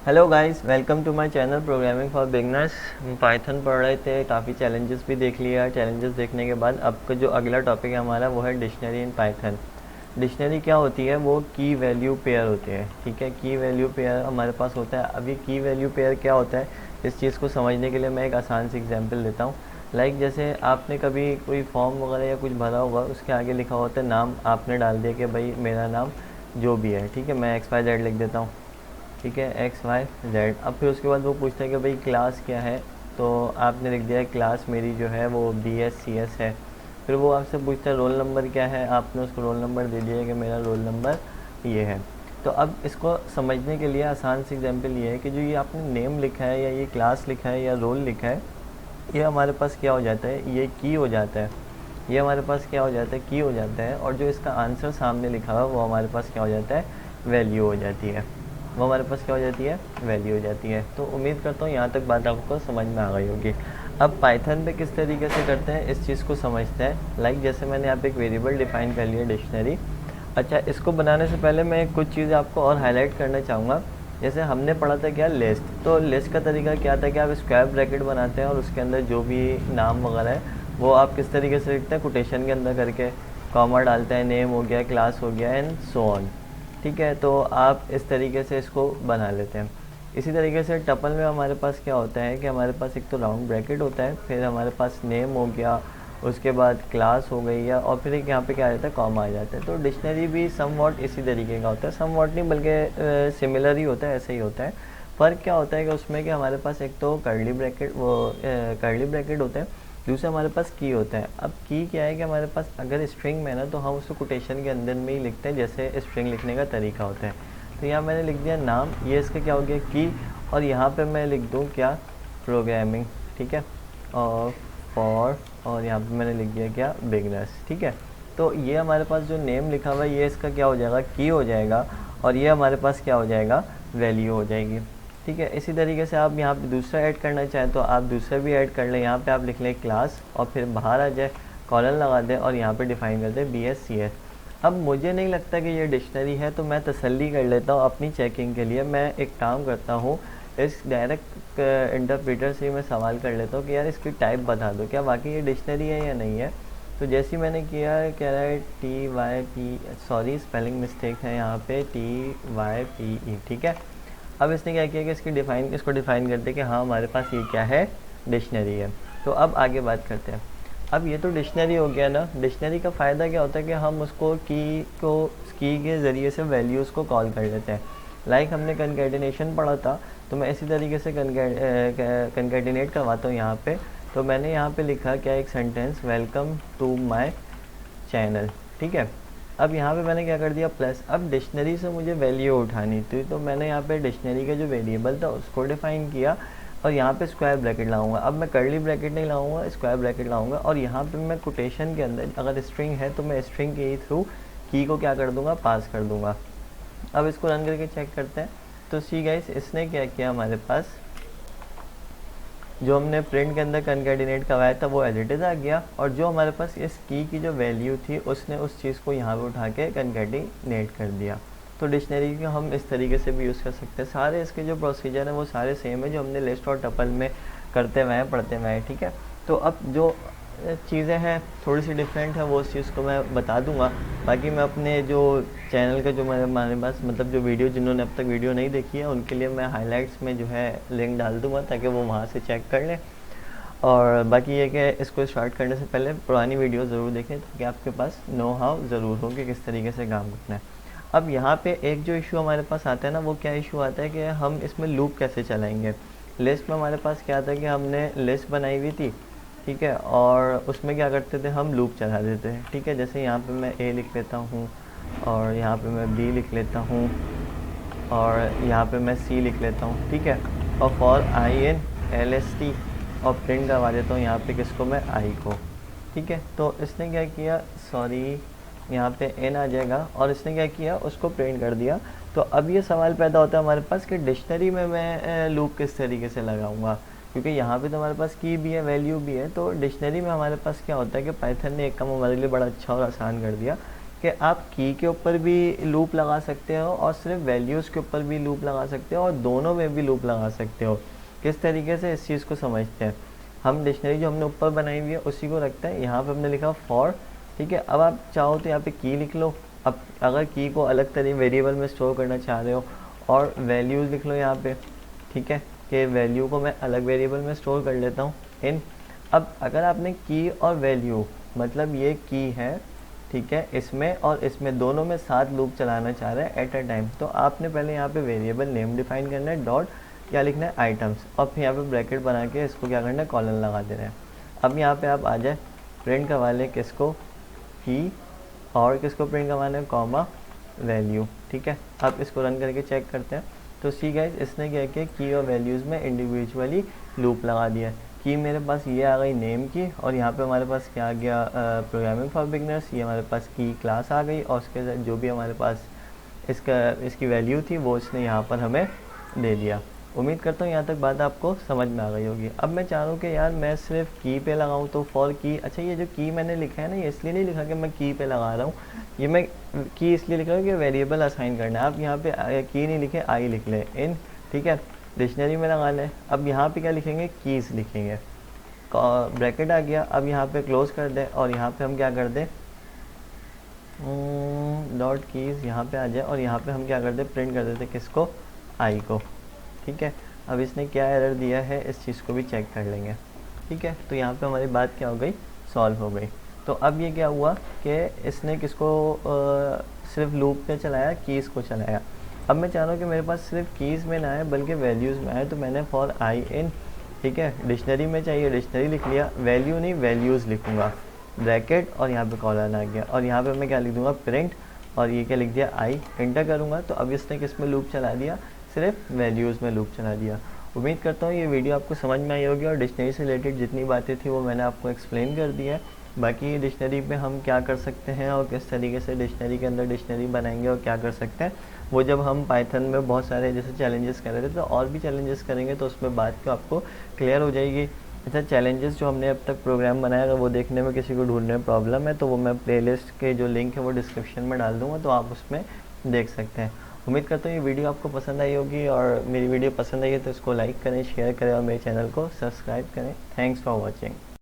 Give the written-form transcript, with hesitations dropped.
Hello guys, welcome to my channel programming for beginners. हम Python पढ़ रहे थे, काफ़ी चैलेंजेस भी देख लिया। चैलेंजेस देखने के बाद अब का जो अगला टॉपिक है हमारा वो है डिक्शनरी इन पाइथन। डिक्शनरी क्या होती है? वो की वैल्यू पेयर होते हैं। ठीक है, की वैल्यू पेयर हमारे पास होता है। अब ये की वैल्यू पेयर क्या होता है, इस चीज़ को समझने के लिए मैं एक आसान सी एग्जांपल देता हूँ। जैसे आपने कभी कोई फॉर्म वगैरह या कुछ भरा होगा, उसके आगे लिखा होता है नाम, आपने डाल दिया कि भाई मेरा नाम जो भी है। ठीक है, मैं XYZ लिख देता हूँ। ठीक है, XYZ। अब फिर उसके बाद वो पूछता है कि भाई क्लास क्या है, तो आपने लिख दिया है क्लास मेरी जो है वो BSCS है। फिर वो आपसे पूछता है रोल नंबर क्या है, आपने उसको रोल नंबर दे दिया है कि मेरा रोल नंबर ये है। तो अब इसको समझने के लिए आसान सी एग्जांपल ये है कि जो ये आपने नेम लिखा है या ये क्लास लिखा है या रोल लिखा है, ये हमारे पास क्या हो जाता है, ये की हो जाता है। ये हमारे पास क्या हो जाता है, की हो जाता है। और जो इसका आंसर सामने लिखा हुआ है वो हमारे पास क्या हो जाता है, वैल्यू हो जाती है। वो हमारे पास क्या हो जाती है, वैल्यू हो जाती है। तो उम्मीद करता हूँ यहाँ तक बात आपको समझ में आ गई होगी। अब पाइथन पे किस तरीके से करते हैं इस चीज़ को समझते हैं। जैसे मैंने यहाँ पे एक वेरिएबल डिफाइन कर लिया डिक्शनरी। अच्छा, इसको बनाने से पहले मैं कुछ चीज़ें आपको और हाईलाइट करना चाहूँगा। जैसे हमने पढ़ा था क्या, लिस्ट। तो लिस्ट का तरीका क्या था कि आप स्क्वायर ब्रैकेट बनाते हैं और उसके अंदर जो भी नाम वगैरह है वो आप किस तरीके से लिखते हैं, कोटेशन के अंदर करके कॉमा डालते हैं, नेम हो गया, क्लास हो गया, एंड सो ऑन। ठीक है, तो आप इस तरीके से इसको बना लेते हैं। इसी तरीके से टपल में हमारे पास क्या होता है कि हमारे पास एक तो राउंड ब्रैकेट होता है, फिर हमारे पास नेम हो गया, उसके बाद क्लास हो गई या, और फिर एक यहाँ पे क्या आ जाता है, कॉमा आ जाता है। तो डिक्शनरी भी समवॉट इसी तरीके का होता है, समवॉट नहीं बल्कि सिमिलर ही होता है, ऐसे ही होता है। फ़र्क क्या होता है कि उसमें कि हमारे पास एक तो कर्ली ब्रैकेट, वो कर्ली ब्रैकेट होता है, दूसरा हमारे पास की होता है। अब की क्या है कि हमारे पास अगर स्ट्रिंग में है ना, तो हम उसको कोटेशन के अंदर में ही लिखते हैं जैसे स्ट्रिंग लिखने का तरीका होता है। तो यहाँ मैंने लिख दिया नाम, ये इसका क्या हो गया, की। और यहाँ पे मैं लिख दूँ क्या, प्रोग्रामिंग। ठीक है, और फॉर, और यहाँ पे मैंने लिख दिया क्या, बिगनर्स। ठीक है, तो ये हमारे पास जो नेम लिखा हुआ है ये इसका क्या हो जाएगा, की हो जाएगा। और ये हमारे पास क्या हो जाएगा, वैल्यू हो जाएगी। ठीक है, इसी तरीके से आप यहाँ पे दूसरा ऐड करना चाहें तो आप दूसरा भी ऐड कर लें। यहाँ पे आप लिख लें क्लास और फिर बाहर आ जाए, कॉलन लगा दें और यहाँ पे डिफाइन कर दें BSCS। अब मुझे नहीं लगता कि ये डिक्शनरी है, तो मैं तसल्ली कर लेता हूँ अपनी चेकिंग के लिए। मैं एक काम करता हूँ, इस डायरेक्ट इंटरप्रेटर से मैं सवाल कर लेता हूँ कि यार इसकी टाइप बता दो, क्या वाकई ये डिक्शनरी है या नहीं है। तो जैसे मैंने किया, कह रहा है TYP, सॉरी स्पेलिंग मिस्टेक है यहाँ पे, TYPE। ठीक है, अब इसने क्या किया कि इसको डिफ़ाइन करते कि हाँ हमारे पास ये क्या है, डिक्शनरी है। तो अब आगे बात करते हैं। अब ये तो डिक्शनरी हो गया ना। डिक्शनरी का फ़ायदा क्या होता है कि हम उसको की के ज़रिए से वैल्यूज़ को कॉल कर लेते हैं। हमने कंकैटिनेशन पढ़ा था, तो मैं इसी तरीके से कंकैटिनेट करवाता हूँ यहाँ पे। तो मैंने यहाँ पे लिखा क्या, एक sentence, welcome to my channel. ठीक है, अब यहाँ पे मैंने क्या कर दिया, प्लस। अब डिक्शनरी से मुझे वैल्यू उठानी थी, तो मैंने यहाँ पे डिक्शनरी का जो वेरिएबल था उसको डिफाइन किया और यहाँ पे स्क्वायर ब्रैकेट लाऊंगा। अब मैं कर्ली ब्रैकेट नहीं लाऊंगा, स्क्वायर ब्रैकेट लाऊंगा। और यहाँ पे मैं कोटेशन के अंदर अगर स्ट्रिंग है तो मैं स्ट्रिंग के थ्रू की को क्या कर दूंगा, पास कर दूंगा। अब इसको रन करके चेक करते हैं। तो सी गाइस, इसने क्या किया, हमारे पास जो हमने प्रिंट के अंदर कंकैटिनेट करवाया था वो एज इट इज़ आ गया, और जो हमारे पास इस की जो वैल्यू थी उसने उस चीज़ को यहाँ पे उठा के कंकैटिनेट कर दिया। तो डिक्शनरी को हम इस तरीके से भी यूज़ कर सकते हैं। सारे इसके जो प्रोसीजर हैं वो सारे सेम है जो हमने लिस्ट और टपल में करते हुए हैं, पढ़ते हुए हैं। ठीक है, तो अब जो चीज़ें हैं थोड़ी सी डिफरेंट है, वो उस चीज़ को मैं बता दूंगा। बाकी मैं अपने जो चैनल का जो हमारे पास मतलब जो वीडियो, जिन्होंने अब तक वीडियो नहीं देखी है उनके लिए मैं हाइलाइट्स में जो है लिंक डाल दूंगा ताकि वो वहाँ से चेक कर लें। और बाकी ये कि इसको स्टार्ट करने से पहले पुरानी वीडियो ज़रूर देखें ताकि आपके पास नो हाउ ज़रूर हो कि किस तरीके से काम करना है। अब यहाँ पे एक जो इशू हमारे पास आता है ना, वो क्या इशू आता है कि हम इसमें लूप कैसे चलाएंगे। लिस्ट में हमारे पास क्या था कि हमने लिस्ट बनाई हुई थी, ठीक है, और उसमें क्या करते थे, हम लूप चला देते हैं। ठीक है, जैसे यहाँ पे मैं A लिख लेता हूँ और यहाँ पे मैं B लिख लेता हूँ और यहाँ पे मैं C लिख लेता हूँ। ठीक है, और फॉर IN LST और प्रिंट करवा देता हूँ यहाँ पे किसको, मैं I को। ठीक है, तो इसने क्या किया, सॉरी यहाँ पे N आ जाएगा, और इसने क्या किया, उसको प्रिंट कर दिया। तो अब ये सवाल पैदा होता है हमारे पास कि डिक्शनरी में मैं लूप किस तरीके से लगाऊंगा, क्योंकि यहाँ पे तो हमारे पास की भी है, वैल्यू भी है। तो डिक्शनरी में हमारे पास क्या होता है कि पाइथन ने एक काम हमारे लिए बड़ा अच्छा और आसान कर दिया कि आप की के ऊपर भी लूप लगा सकते हो और सिर्फ वैल्यूज़ के ऊपर भी लूप लगा सकते हो और दोनों में भी लूप लगा सकते हो। किस तरीके से, इस चीज़ को समझते हैं। हम डिक्शनरी जो हमने ऊपर बनाई हुई है उसी को रखते हैं। यहाँ पे हमने लिखा फॉर, ठीक है। अब आप चाहो तो यहाँ पे की लिख लो। अब अगर की को अलग तरीके वेरिएबल में स्टोर करना चाह रहे हो और वैल्यूज़ लिख लो यहाँ पे, ठीक है, कि वैल्यू को मैं अलग वेरिएबल में स्टोर कर लेता हूँ इन। अब अगर आपने की और वैल्यू, मतलब ये की है, ठीक है, इसमें और इसमें दोनों में साथ लूप चलाना चाह रहे हैं एट अ टाइम, तो आपने पहले यहाँ पे वेरिएबल नेम डिफाइन करना है, डॉट क्या लिखना है, आइटम्स, और फिर यहाँ पे ब्रैकेट बना के इसको क्या करना है, कॉलन लगा देना है। अब यहाँ पे आप आ जाए, प्रिंट करवा लें किसको, की, और किसको प्रिंट करवाना है, कॉमा वैल्यू, ठीक है। अब इसको रन करके चेक करते हैं। तो सी गाइस, इसने क्या किया, की और वैल्यूज़ में इंडिविजुअली लूप लगा दिया। की मेरे पास ये आ गई नेम की, और यहाँ पे हमारे पास क्या आ गया, प्रोग्रामिंग फॉर बिगनर्स, ये हमारे पास की क्लास आ गई, और उसके साथ जो भी हमारे पास इसकी वैल्यू थी वो इसने यहाँ पर हमें दे दिया। उम्मीद करता हूँ यहाँ तक बात आपको समझ में आ गई होगी। अब मैं चाह रहा हूँ कि यार मैं सिर्फ की पे लगाऊँ, तो फॉर की, अच्छा ये जो की मैंने लिखा है ना, ये इसलिए नहीं लिखा कि मैं की पे लगा रहा हूँ, ये मैं की इसलिए लिख रहा हूँ कि वेरिएबल असाइन करना है। आप यहाँ पे की नहीं लिखे, आई लिख लें इन, ठीक है, डिक्शनरी में लगा लें। अब यहाँ पे क्या लिखेंगे, कीज़ लिखेंगे, ब्रैकेट आ गया। अब यहाँ पे क्लोज कर दें और यहाँ पे हम क्या कर दें, डॉट कीज़ यहाँ पे आ जाए, और यहाँ पे हम क्या कर दें, प्रिंट कर देते किसको, आई को, ठीक है। अब इसने क्या एरर दिया है, इस चीज़ को भी चेक कर लेंगे, ठीक है। तो यहाँ पे हमारी बात क्या हो गई, सॉल्व हो गई। तो अब ये क्या हुआ कि इसने किसको सिर्फ लूप पे चलाया, कीज़ को चलाया। अब मैं चाह रहा हूँ कि मेरे पास सिर्फ कीज़ में ना आए बल्कि वैल्यूज़ में आए, तो मैंने फॉर आई इन, ठीक है, डिक्शनरी में चाहिए डिक्शनरी लिख लिया, वैल्यू नहीं वैल्यूज़ लिखूँगा, ब्रैकेट, और यहाँ पे कॉलन आ गया, और यहाँ पे मैं क्या लिख दूँगा, प्रिंट, और ये क्या लिख दिया, आई, एंटर करूँगा। तो अब इसने किस में लूप चला दिया, सिर्फ वैल्यूज़ में लूप चला दिया। उम्मीद करता हूँ ये वीडियो आपको समझ में आई होगी, और डिक्शनरी से रिलेटेड जितनी बातें थी वो मैंने आपको एक्सप्लेन कर दी है। बाकी डिक्शनरी पे हम क्या कर सकते हैं और किस तरीके से डिक्शनरी के अंदर डिक्शनरी बनाएंगे और क्या कर सकते हैं, वो जब हम पाइथन में बहुत सारे जैसे चैलेंजेस कर रहे थे, तो और भी चैलेंजेस करेंगे तो उसमें बात तो आपको क्लियर हो जाएगी। अच्छा, चैलेंजेस जो हमने अब तक प्रोग्राम बनाया, अगर वो देखने में किसी को ढूंढने में प्रॉब्लम है तो वो मैं प्लेलिस्ट के जो लिंक है वो डिस्क्रिप्शन में डाल दूँगा, तो आप उसमें देख सकते हैं। उम्मीद करता हूँ ये वीडियो आपको पसंद आई होगी, और मेरी वीडियो पसंद आई है तो इसको लाइक करें, शेयर करें और मेरे चैनल को सब्सक्राइब करें। Thanks for watching.